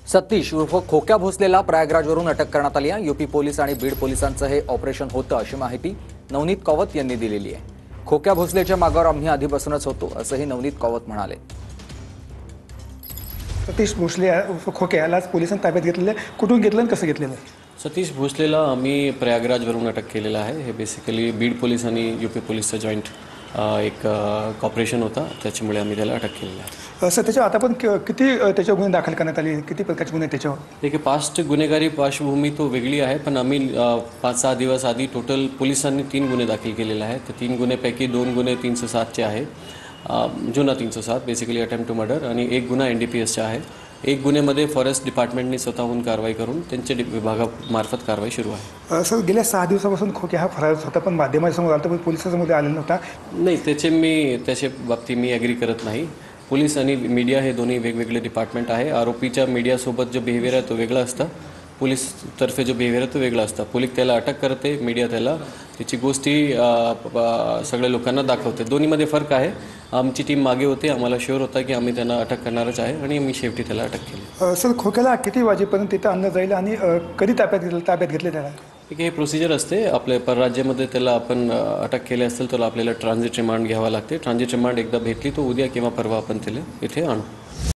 सतीश उर्फ खोक्या भोसलेला प्रयागराजवरून अटक करण्यात आली आहे। यूपी पोलीस आणि बीड पोलिसांचं हे ऑपरेशन होतं अशी माहिती नवनीत कौवत यांनी दिलेली आहे। खोक्या भोसलेच्या मागावर आम्ही आधीपासूनच होतो असंही नवनीत कौवत म्हणाले। सतीश भोसले उर्फ खोक्या यालाच पोलिसांनी ताब्यात घेतलेलं आहे। कुठून घेतलं आणि कसं घेतलेलं आहे? सतीश भोसलेला आम्ही प्रयागराजवरून अटक केलेला आहे। हे बेसिकली बीड पोलीस आणि यूपी पोलीसचं जॉईंट एक ऑपरेशन होता, त्याच्यामुळे आम्ही त्याला अटक केलेलं आहे। सर त्याच्यावर आता पण किती त्याच्यावर गुन्हे दाखल करण्यात आले, किती प्रकारचे गुन्हे त्याच्यावर? देखील पास्ट गुन्हेगारी पार्श्वभूमी तो वेगळी आहे, पण आम्ही 5-6 दिवस आधी टोटल पोलिसांनी 3 गुन्हे दाखल केलेले आहेत। तर 3 गुन्ह्यापैकी 2 गुन्हे 307चे आहेत, जुना 307 बेसिकली अटेम्प्ट टू मर्डर, आणि 1 गुन्हा NDPSचा आहे। 1 गुन्ह्यामध्ये फॉरेस्ट डिपार्टमेंटने स्वतःहून कारवाई करून त्यांच्या विभागामार्फत कारवाई सुरू आहे। सर गेल्या 6 दिवसापासून खोक्या हा फरार होता, पण माध्यमांसमोर आला, पण पोलिसांसमोर आलेला नव्हता। नाही, त्याच्या बाबतीत मी ॲग्री करत नाही। पोलीस आणि मीडिया हे दोन्ही वेगवेगळे डिपार्टमेंट आहे। आरोपीच्या मीडियासोबत जो बिहेवियर आहे तो वेगळा असता, पोलीसतर्फे जो बिहेवियर आहे तो वेगळा असता। पोलीस त्याला अटक करते, मीडिया त्याला त्याची गोष्टी सगळ्या लोकांना दाखवते। दोन्हीमध्ये फरक आहे। आमची टीम मागे होती, आम्हाला शुअर होता की आम्ही त्यांना अटक करणारच आहे, आणि मी शेवटी त्याला अटक केली। सर खोक्याला किती वाजेपर्यंत तिथं आणलं जाईल आणि कधी ताब्यात घेतले त्याला? ठीक आहे, हे प्रोसिजर असते आपल्या परराज्यामध्ये। त्याला आपण अटक केली असेल तर आपल्याला ट्रान्झिट रिमांड घ्यावा लागते। ट्रान्झिट रिमांड एकदा भेटली तो उद्या किंवा परवा आपण त्याला इथे आणू।